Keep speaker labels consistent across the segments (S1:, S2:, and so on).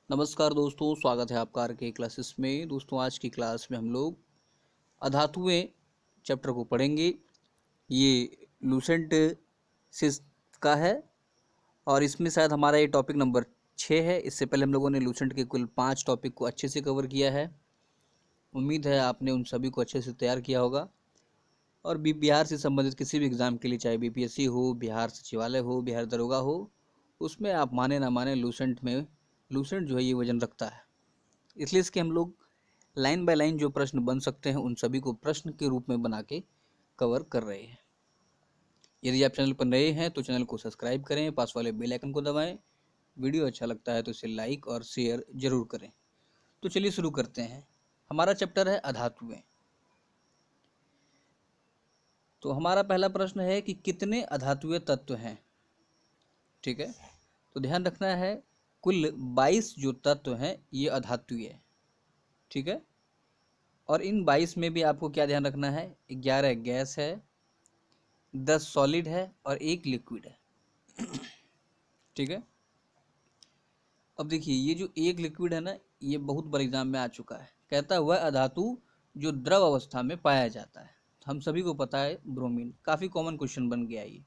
S1: नमस्कार दोस्तों, स्वागत है आपका आर के क्लासेस में। दोस्तों, आज की क्लास में हम लोग अधातुएं चैप्टर को पढ़ेंगे। ये लूसेंट सिस का है और इसमें शायद हमारा ये टॉपिक नंबर 6 है। इससे पहले हम लोगों ने लूसेंट के कुल 5 टॉपिक को अच्छे से कवर किया है। उम्मीद है आपने उन सभी को अच्छे से तैयार किया होगा और बिहार से संबंधित किसी भी एग्ज़ाम के लिए, चाहे बीपीएससी हो, बिहार सचिवालय हो, बिहार दरोगा हो, उसमें आप माने ना माने लूसेंट जो है ये वजन रखता है। इसलिए इसके हम लोग लाइन बाय लाइन जो प्रश्न बन सकते हैं उन सभी को प्रश्न के रूप में बना के कवर कर रहे हैं। यदि आप चैनल पर नए हैं तो चैनल को सब्सक्राइब करें, पास वाले बेल आइकन को दबाएं। वीडियो अच्छा लगता है तो इसे लाइक और शेयर जरूर करें। तो चलिए शुरू करते हैं। हमारा चैप्टर है अधातुएं। तो हमारा पहला प्रश्न है कि कितने अधातुएं तत्व हैं। ठीक है, तो ध्यान रखना है कुल 22 जो तत्व हैं ये अधातुएं हैं। ठीक है, और इन 22 में भी आपको क्या ध्यान रखना है, 11 गैस है, 10 सॉलिड है और 1 लिक्विड है। ठीक है, अब देखिए ये जो 1 लिक्विड है ना, ये बहुत बार एग्जाम में आ चुका है। कहता है वह अधातु जो द्रव अवस्था में पाया जाता है। हम सभी को पता है ब्रोमीन, काफ़ी कॉमन क्वेश्चन बन गया ये।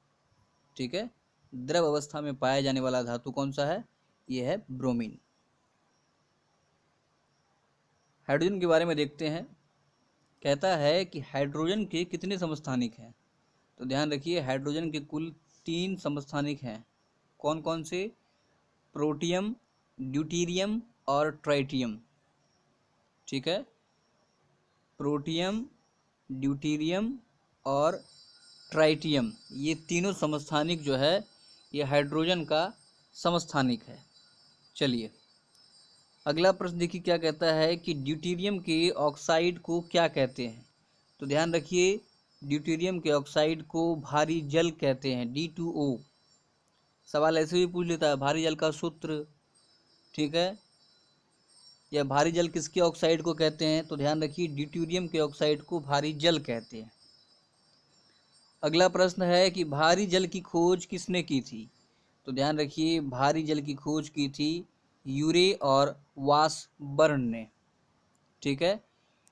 S1: ठीक है, द्रव अवस्था में पाया जाने वाला धातु कौन सा है, ये है ब्रोमीन। हाइड्रोजन के बारे में देखते हैं। कहता है कि हाइड्रोजन के कितने समस्थानिक हैं। तो ध्यान रखिए हाइड्रोजन के कुल 3 समस्थानिक हैं। कौन कौन से, प्रोटियम, ड्यूटीरियम और ट्राइटियम। ठीक है, प्रोटियम, ड्यूटीरियम और ट्राइटियम, ये तीनों समस्थानिक जो है ये हाइड्रोजन का समस्थानिक है। चलिए अगला प्रश्न देखिए क्या कहता है कि ड्यूटीरियम के ऑक्साइड को क्या कहते हैं। तो ध्यान रखिए ड्यूटीरियम के ऑक्साइड को भारी जल कहते हैं, D2O। सवाल ऐसे भी पूछ लेता है भारी जल का सूत्र। ठीक है, या भारी जल किसके ऑक्साइड को कहते हैं, तो ध्यान रखिए ड्यूटीरियम के ऑक्साइड को भारी जल कहते हैं। अगला प्रश्न है कि भारी जल की खोज किसने की थी। तो ध्यान रखिए भारी जल की खोज की थी यूरे और वासबर्न ने। ठीक है,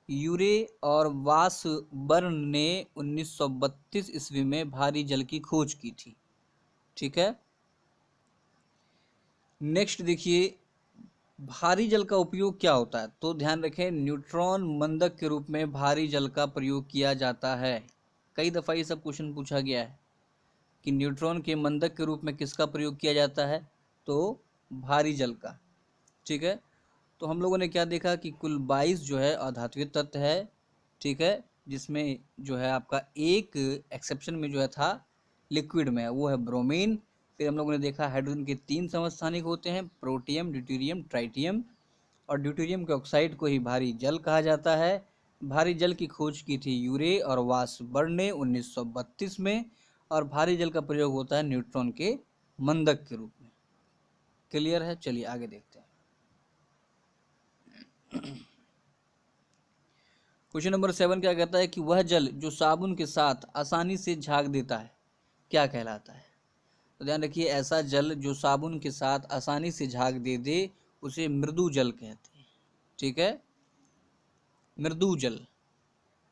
S1: यूरे और वासबर्न ने 1932 ईस्वी में भारी जल की खोज की थी। ठीक है, नेक्स्ट देखिए भारी जल का उपयोग क्या होता है। तो ध्यान रखें न्यूट्रॉन मंदक के रूप में भारी जल का प्रयोग किया जाता है। कई दफ़ा ये सब क्वेश्चन पूछा गया है कि न्यूट्रॉन के मंदक के रूप में किसका प्रयोग किया जाता है, तो भारी जल का। ठीक है, तो हम लोगों ने क्या देखा कि कुल 22 जो है अधात्विक तत्व है। ठीक है, जिसमें जो है आपका एक एक्सेप्शन में जो है था लिक्विड में, वो है ब्रोमीन। फिर हम लोगों ने देखा हाइड्रोजन के 3 समस्थानिक होते हैं, प्रोटियम, ड्यूटीरियम, ट्राइटियम। और ड्यूटीरियम के ऑक्साइड को ही भारी जल कहा जाता है। भारी जल की खोज की थी यूरे और वासबर्न ने 1932 में। और भारी जल का प्रयोग होता है न्यूट्रॉन के मंदक के रूप में। क्लियर है, चलिए आगे देखते हैं। क्वेश्चन नंबर 7 क्या कहता है कि वह जल जो साबुन के साथ आसानी से झाग देता है क्या कहलाता है। तो ध्यान रखिए ऐसा जल जो साबुन के साथ आसानी से झाग दे उसे मृदु जल कहते हैं। ठीक है, मृदु जल।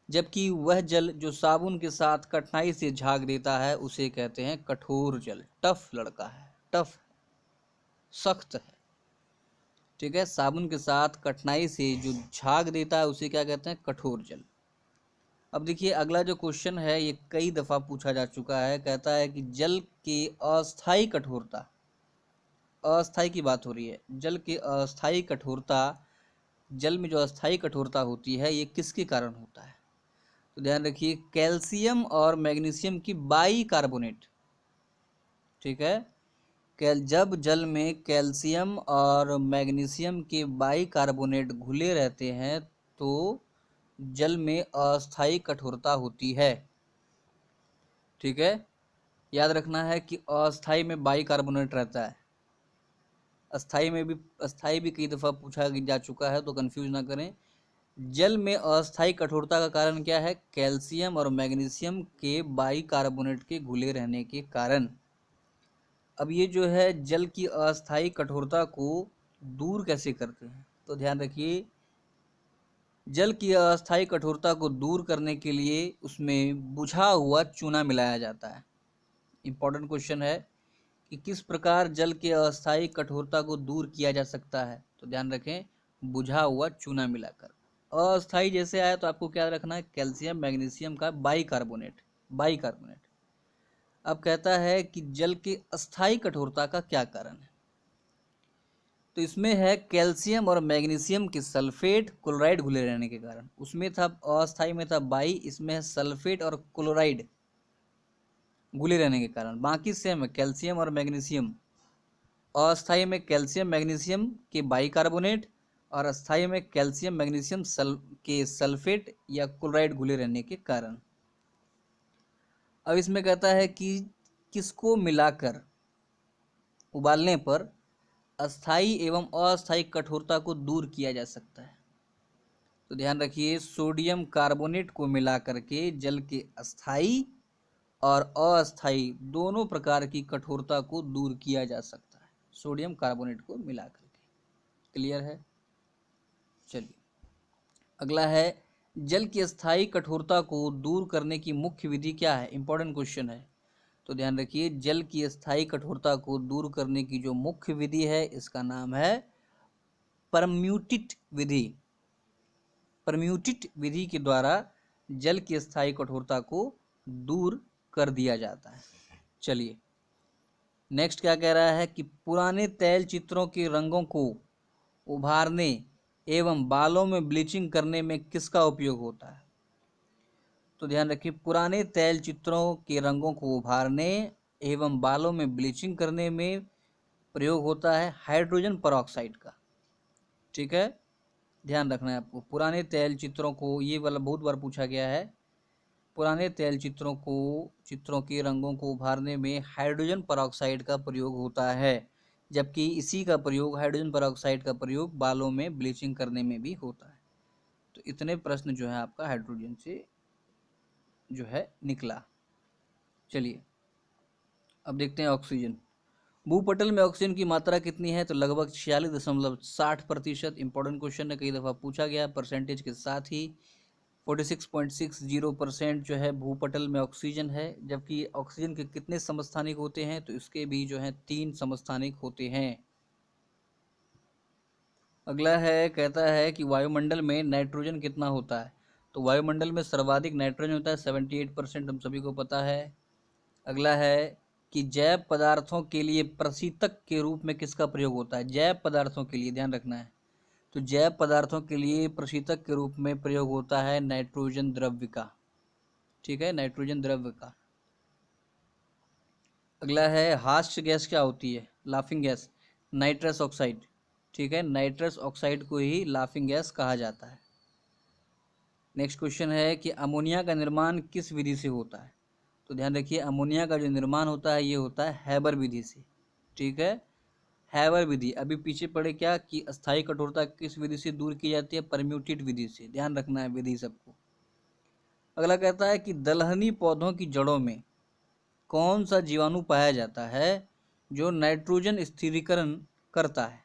S1: जबकि वह जल जो साबुन के साथ कठिनाई से झाग देता है उसे कहते हैं कठोर जल। टफ लड़का है, टफ, सख्त है। ठीक है, साबुन के साथ कठिनाई से जो झाग देता है उसे क्या कहते हैं, कठोर जल। अब देखिए अगला जो क्वेश्चन है ये कई दफ़ा पूछा जा चुका है। कहता है कि जल की अस्थायी कठोरता, अस्थायी की बात हो रही है, जल की अस्थायी कठोरता, जल में जो अस्थायी कठोरता होती है ये किसके कारण होता है। तो ध्यान रखिए कैल्शियम और मैग्नीशियम की बाई कार्बोनेट। ठीक है, जब जल में कैल्शियम और मैग्नीशियम के बाई कार्बोनेट घुले रहते हैं तो जल में अस्थायी कठोरता होती है। ठीक है, याद रखना है कि अस्थाई में बाई कार्बोनेट रहता है, अस्थाई भी कई दफ़ा पूछा जा चुका है, तो कंफ्यूज ना करें। जल में अस्थायी कठोरता का कारण क्या है, कैल्शियम और मैग्नीशियम के बाई कार्बोनेट के घुले रहने के कारण। अब ये जो है जल की अस्थायी कठोरता को दूर कैसे करते हैं? तो ध्यान रखिए, जल की अस्थायी कठोरता को दूर करने के लिए उसमें बुझा हुआ चूना मिलाया जाता है। इंपॉर्टेंट क्वेश्चन है कि किस प्रकार जल की अस्थायी कठोरता को दूर किया जा सकता है? तो ध्यान रखें, बुझा हुआ चूना मिलाकर। अस्थायी जैसे आया तो आपको क्या रखना है? कैल्शियम मैग्नीशियम का बाइकार्बोनेट। बाइकार्बोनेट। अब कहता है कि जल की अस्थायी कठोरता का क्या कारण है? तो इसमें है कैल्शियम और मैग्नीशियम के सल्फेट क्लोराइड घुले रहने के कारण। उसमें था अस्थायी में था बाई, इसमें है सल्फेट और क्लोराइड घुले रहने के कारण। बाकी सेम है, कैल्शियम और मैग्नीशियम। अस्थायी में कैल्शियम मैग्नीशियम के बाइकार्बोनेट और अस्थायी में कैल्शियम मैग्नीशियम के सल्फेट या क्लोराइड घुले रहने के कारण। अब इसमें कहता है कि किसको मिलाकर उबालने पर अस्थायी एवं अस्थायी कठोरता को दूर किया जा सकता है? तो ध्यान रखिए, सोडियम कार्बोनेट को मिला करके जल के अस्थायी और अस्थायी दोनों प्रकार की कठोरता को दूर किया जा सकता है, सोडियम कार्बोनेट को मिला करके। क्लियर है? चलिए अगला है, जल की अस्थायी कठोरता को दूर करने की मुख्य विधि क्या है? इंपॉर्टेंट क्वेश्चन है। तो ध्यान रखिए, जल की अस्थायी कठोरता को दूर करने की जो मुख्य विधि है इसका नाम है परम्यूटिट विधि। परम्यूटिट विधि के द्वारा जल की अस्थायी कठोरता को दूर कर दिया जाता है। चलिए नेक्स्ट क्या कह रहा है कि पुराने तैल चित्रों के रंगों को उभारने एवं बालों में ब्लीचिंग करने में किसका उपयोग होता है? तो ध्यान रखिए, पुराने तैल चित्रों के रंगों को उभारने एवं बालों में ब्लीचिंग करने में प्रयोग होता है हाइड्रोजन परऑक्साइड का। ठीक है, ध्यान रखना है आपको। पुराने तैल चित्रों को, ये वाला बहुत बार पूछा गया है, पुराने तैल चित्रों के रंगों को उभारने में हाइड्रोजन परऑक्साइड का प्रयोग होता है, जबकि इसी का प्रयोग, हाइड्रोजन परऑक्साइड का प्रयोग बालों में ब्लीचिंग करने में भी होता है। तो इतने प्रश्न जो है आपका हाइड्रोजन से जो है निकला। चलिए अब देखते हैं ऑक्सीजन। भूपटल में ऑक्सीजन की मात्रा कितनी है? तो लगभग 46.60%। इंपॉर्टेंट क्वेश्चन है, कई दफ़ा पूछा गया। परसेंटेज के साथ ही 46.60% जो है भूपटल में ऑक्सीजन है। जबकि ऑक्सीजन के कितने समस्थानिक होते हैं? तो इसके भी जो है 3 समस्थानिक होते हैं। अगला है, कहता है कि वायुमंडल में नाइट्रोजन कितना होता है? तो वायुमंडल में सर्वाधिक नाइट्रोजन होता है 78%, हम सभी को पता है। अगला है कि जैव पदार्थों के लिए प्रशीतक के रूप में किसका प्रयोग होता है? जैव पदार्थों के लिए, ध्यान रखना है। तो जैव पदार्थों के लिए प्रशीतक के रूप में प्रयोग होता है नाइट्रोजन द्रव्य का। ठीक है, नाइट्रोजन द्रव्य का। अगला है, हास्य गैस क्या होती है? Laughing gas, nitrous oxide. ठीक है, नाइट्रस ऑक्साइड को ही लाफिंग गैस कहा जाता है। नेक्स्ट क्वेश्चन है कि अमोनिया का निर्माण किस विधि से होता है? तो ध्यान रखिए, अमोनिया का जो निर्माण होता है ये होता है हैबर विधि से। ठीक है, हैबर विधि। अभी पीछे पड़े क्या कि अस्थायी कठोरता किस विधि से दूर की जाती है? परम्यूटेड विधि से। ध्यान रखना है विधि सबको। अगला कहता है कि दलहनी पौधों की जड़ों में कौन सा जीवाणु पाया जाता है जो नाइट्रोजन स्थिरीकरण करता है?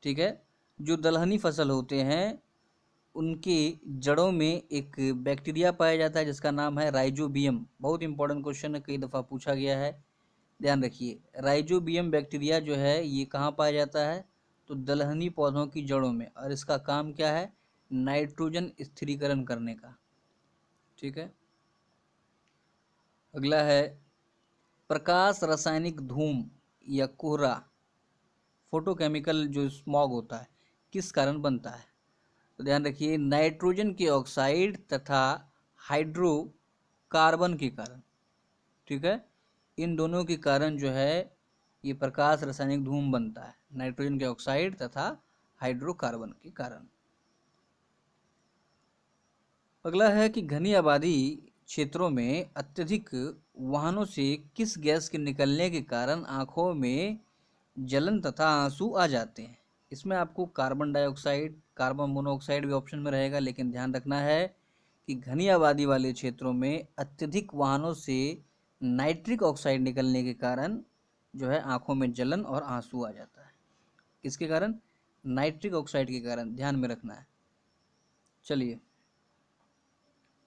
S1: ठीक है, जो दलहनी फसल होते हैं उनकी जड़ों में एक बैक्टीरिया पाया जाता है जिसका नाम है राइजोबियम। बहुत इंपॉर्टेंट क्वेश्चन है, कई दफ़ा पूछा गया है। ध्यान रखिए, राइजोबियम बैक्टीरिया जो है ये कहाँ पाया जाता है? तो दलहनी पौधों की जड़ों में, और इसका काम क्या है? नाइट्रोजन स्थिरीकरण करने का। ठीक है, अगला है, प्रकाश रासायनिक धूम या कोहरा, फोटोकेमिकल जो स्मॉग होता है, किस कारण बनता है? तो ध्यान रखिए, नाइट्रोजन के ऑक्साइड तथा हाइड्रोकार्बन के कारण। ठीक है, इन दोनों के कारण जो है ये प्रकाश रासायनिक धूम बनता है, नाइट्रोजन के ऑक्साइड तथा हाइड्रोकार्बन के कारण। अगला है कि घनी आबादी क्षेत्रों में अत्यधिक वाहनों से किस गैस के निकलने के कारण आंखों में जलन तथा आंसू आ जाते हैं? इसमें आपको कार्बन डाइऑक्साइड, कार्बन मोनोऑक्साइड भी ऑप्शन में रहेगा, लेकिन ध्यान रखना है कि घनी आबादी वाले क्षेत्रों में अत्यधिक वाहनों से नाइट्रिक ऑक्साइड निकलने के कारण जो है आंखों में जलन और आंसू आ जाता है। किसके कारण? नाइट्रिक ऑक्साइड के कारण, ध्यान में रखना है। चलिए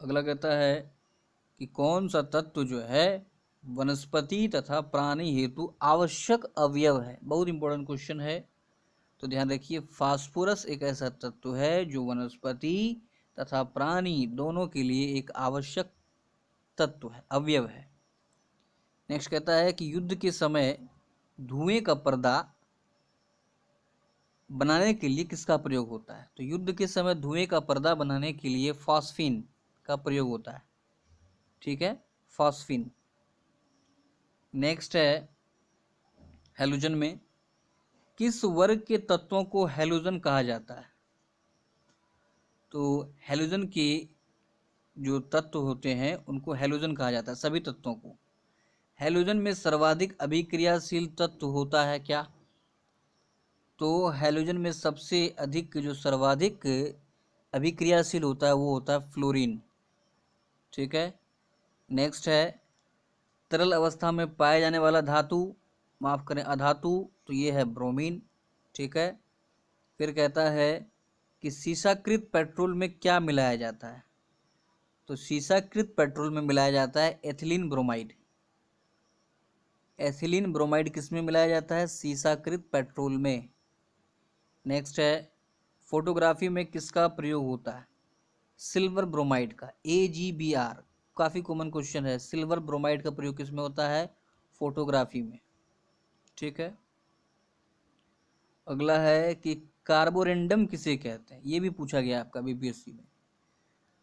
S1: अगला कहता है कि कौन सा तत्व जो है वनस्पति तथा प्राणी हेतु आवश्यक अवयव है। बहुत इंपॉर्टेंट क्वेश्चन है, तो ध्यान रखिए। फास्फोरस एक ऐसा तत्व है जो वनस्पति तथा प्राणी दोनों के लिए एक आवश्यक तत्व है, अवयव है। नेक्स्ट कहता है कि युद्ध के समय धुएं का पर्दा बनाने के लिए किसका प्रयोग होता है? तो युद्ध के समय धुएं का पर्दा बनाने के लिए फास्फिन का प्रयोग होता है, ठीक है, फास्फिन। नेक्स्ट है हैलोजन में किस वर्ग के तत्वों को हैलोजन कहा जाता है? तो हैलोजन के जो तत्व होते हैं उनको हैलोजन कहा जाता है, सभी तत्वों को। हैलोजन में सर्वाधिक अभिक्रियाशील तत्व होता है क्या? तो हैलोजन में सबसे अधिक जो सर्वाधिक अभिक्रियाशील होता है वो होता है फ्लोरीन, ठीक है। नेक्स्ट है तरल अवस्था में पाए जाने वाला धातु, माफ करें अधातु, तो ये है ब्रोमीन, ठीक है। फिर कहता है कि सीसाकृत पेट्रोल में क्या मिलाया जाता है? तो सीसाकृत पेट्रोल में मिलाया जाता है एथिलीन ब्रोमाइड। एथिलीन ब्रोमाइड किस में मिलाया जाता है? सीसाकृत पेट्रोल में। नेक्स्ट है फोटोग्राफी में किसका प्रयोग होता है? सिल्वर ब्रोमाइड का, AgBr। काफ़ी कॉमन क्वेश्चन है, सिल्वर ब्रोमाइड का प्रयोग किस में होता है? फोटोग्राफी में, ठीक है। अगला है कि कार्बोरेंडम किसे कहते हैं? ये भी पूछा गया आपका BPSC में।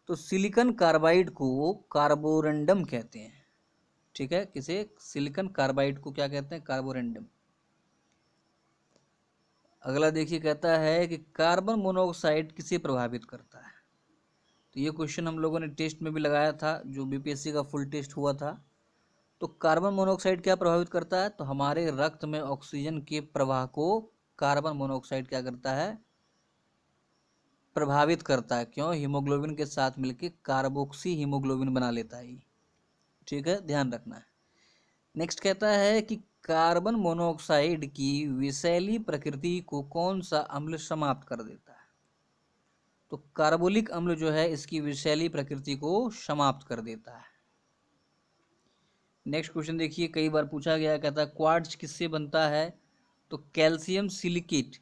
S1: तो सिलिकॉन कार्बाइड को कार्बोरेंडम कहते हैं, ठीक है। किसे? सिलिकॉन कार्बाइड को क्या कहते हैं? कार्बोरेंडम। अगला देखिए कहता है कि कार्बन मोनोऑक्साइड किसे प्रभावित करता है? तो ये क्वेश्चन हम लोगों ने टेस्ट में भी लगाया था, जो BPSC का फुल टेस्ट हुआ था। तो कार्बन मोनोऑक्साइड क्या प्रभावित करता है? तो हमारे रक्त में ऑक्सीजन के प्रवाह को कार्बन मोनोऑक्साइड क्या करता है? प्रभावित करता है। क्यों? हीमोग्लोबिन के साथ मिलकर कार्बोक्सी हीमोग्लोबिन बना लेता है, ठीक है, ध्यान रखना है। नेक्स्ट कहता है कि कार्बन मोनोऑक्साइड की विषैली प्रकृति को कौन सा अम्ल समाप्त कर देता है? तो कार्बोलिक अम्ल जो है इसकी विषैली प्रकृति को समाप्त कर देता है। नेक्स्ट क्वेश्चन देखिए, कई बार पूछा गया, कहता है क्वार्ट्ज किससे बनता है? तो कैल्शियम सिलिकेट,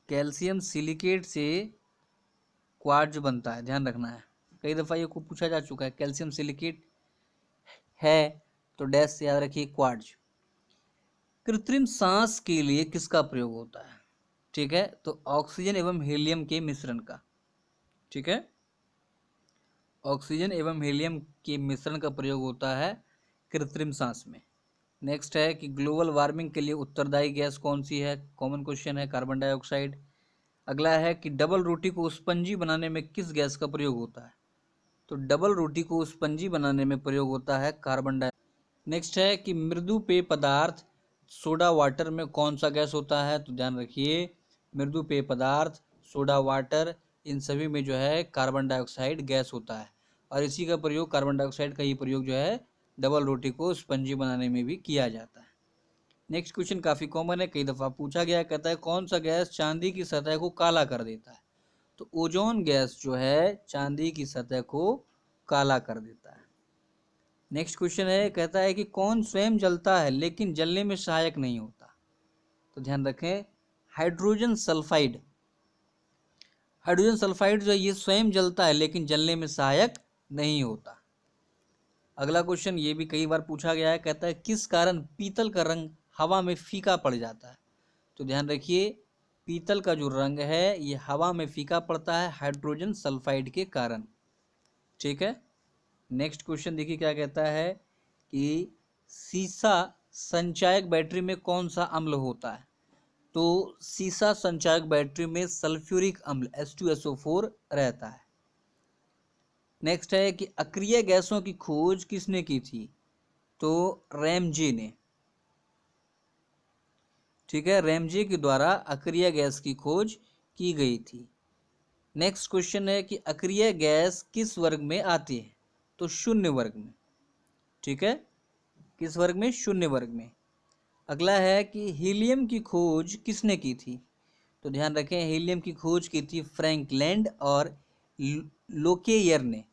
S1: कैल्शियम सिलिकेट से क्वार्ट्ज बनता है, ध्यान रखना है। कई दफ़ा ये को पूछा जा चुका है, कैल्शियम सिलिकेट है तो डैश से याद रखिए क्वार्ट्ज। कृत्रिम सांस के लिए किसका प्रयोग होता है? ठीक है, तो ऑक्सीजन एवं हीलियम के मिश्रण का, ठीक है, ऑक्सीजन एवं हीलियम के मिश्रण का प्रयोग होता है कृत्रिम सांस में। नेक्स्ट है कि ग्लोबल वार्मिंग के लिए उत्तरदायी गैस कौन सी है? कॉमन क्वेश्चन है, कार्बन डाइऑक्साइड। अगला है कि डबल रोटी को स्पंजी बनाने में किस गैस का प्रयोग होता है? तो डबल रोटी को स्पंजी बनाने में प्रयोग होता है कार्बन डाइऑक्साइड। नेक्स्ट है कि मृदु पेय पदार्थ सोडा वाटर में कौन सा गैस होता है? तो ध्यान रखिए, मृदु पेय पदार्थ सोडा वाटर इन सभी में जो है कार्बन डाइऑक्साइड गैस होता है, और इसी का प्रयोग, कार्बन डाइऑक्साइड का ही प्रयोग जो है डबल रोटी को स्पंजी बनाने में भी किया जाता है। नेक्स्ट क्वेश्चन काफ़ी कॉमन है, कई दफ़ा पूछा गया, कहता है कौन सा गैस चांदी की सतह को काला कर देता है? तो ओजोन गैस जो है चांदी की सतह को काला कर देता है। नेक्स्ट क्वेश्चन है, कहता है कि कौन स्वयं जलता है लेकिन जलने में सहायक नहीं होता? तो ध्यान रखें, हाइड्रोजन सल्फाइड। हाइड्रोजन सल्फाइड जो है ये स्वयं जलता है लेकिन जलने में सहायक नहीं होता। अगला क्वेश्चन ये भी कई बार पूछा गया है, कहता है किस कारण पीतल का रंग हवा में फीका पड़ जाता है? तो ध्यान रखिए, पीतल का जो रंग है ये हवा में फीका पड़ता है हाइड्रोजन सल्फाइड के कारण, ठीक है। नेक्स्ट क्वेश्चन देखिए क्या कहता है कि सीसा संचायक बैटरी में कौन सा अम्ल होता है? तो सीसा संचायक बैटरी में सल्फ्यूरिक अम्ल H2SO4 रहता है। नेक्स्ट है कि अक्रिय गैसों की खोज किसने की थी? तो रैमजे ने, ठीक है, रैमजे के द्वारा अक्रिय गैस की खोज की गई थी। नेक्स्ट क्वेश्चन है कि अक्रिय गैस किस वर्ग में आती है? तो शून्य वर्ग में, ठीक है, किस वर्ग में? शून्य वर्ग में। अगला है कि हीलियम की खोज किसने की थी? तो ध्यान रखें, हीलियम की खोज की थी फ्रैंकलैंड और लोकेयर ने।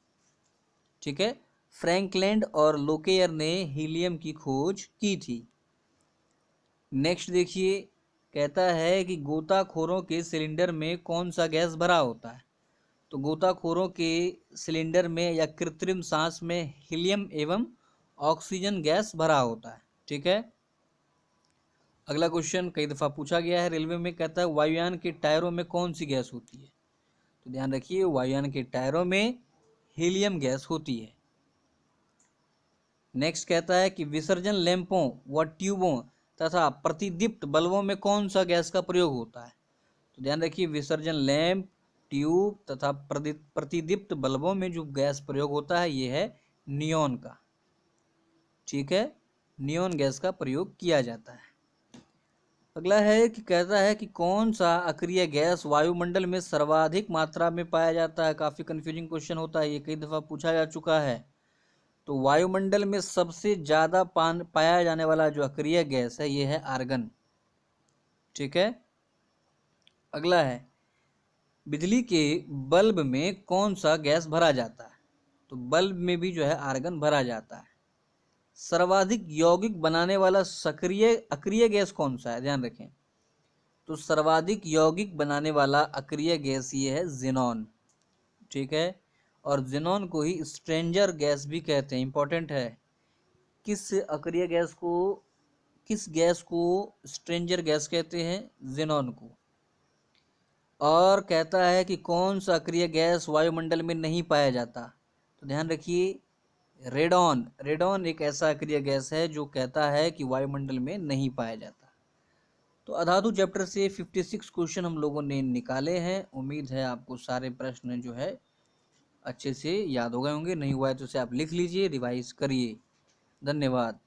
S1: ठीक है, फ्रैंकलैंड और लोकेयर ने हीलियम की खोज की थी। नेक्स्ट देखिए, कहता है कि गोताखोरों के सिलेंडर में कौन सा गैस भरा होता है? तो गोताखोरों के सिलेंडर में या कृत्रिम सांस में हीलियम एवं ऑक्सीजन गैस भरा होता है। ठीक है, अगला क्वेश्चन कई दफा पूछा गया है रेलवे में, कहता है वायुयान के टायरों में कौन सी गैस होती है? तो ध्यान रखिए, वायुयान के टायरों में हीलियम गैस होती है। नेक्स्ट कहता है कि विसर्जन लैंपों व ट्यूबों तथा प्रतिदीप्त बल्बों में कौन सा गैस का प्रयोग होता है? तो ध्यान रखिए, विसर्जन लैंप, ट्यूब तथा प्रतिदीप्त बल्बों में जो गैस प्रयोग होता है ये है नियोन का। ठीक है, नियोन गैस का प्रयोग किया जाता है। अगला है कि कहता है कि कौन सा अक्रिय गैस वायुमंडल में सर्वाधिक मात्रा में पाया जाता है? काफी कंफ्यूजिंग क्वेश्चन होता है, ये कई दफा पूछा जा चुका है। तो वायुमंडल में सबसे ज्यादा पाया जाने वाला जो अक्रिय गैस है ये है आर्गन। ठीक है, अगला है बिजली के बल्ब में कौन सा गैस भरा जाता है? तो बल्ब में भी जो है आर्गन भरा जाता है। सर्वाधिक यौगिक बनाने वाला सक्रिय अक्रिय गैस कौन सा है? ध्यान रखें, तो सर्वाधिक यौगिक बनाने वाला अक्रिय गैस ये है जेनॉन। ठीक है, और जेनॉन को ही स्ट्रेंजर गैस भी कहते हैं। इंपॉर्टेंट है, किस अक्रिय गैस को, किस गैस को स्ट्रेंजर गैस कहते हैं? जेनॉन को। और कहता है कि कौन सा अक्रिय गैस वायुमंडल में नहीं पाया जाता? तो ध्यान रखिए, रेडॉन। रेडॉन एक ऐसा अक्रिय गैस है जो कहता है कि वायुमंडल में नहीं पाया जाता। तो अधातु चैप्टर से 56 क्वेश्चन हम लोगों ने निकाले हैं। उम्मीद है आपको सारे प्रश्न जो है अच्छे से याद हो गए होंगे, नहीं हुआ है तो उसे आप लिख लीजिए, रिवाइज करिए। धन्यवाद।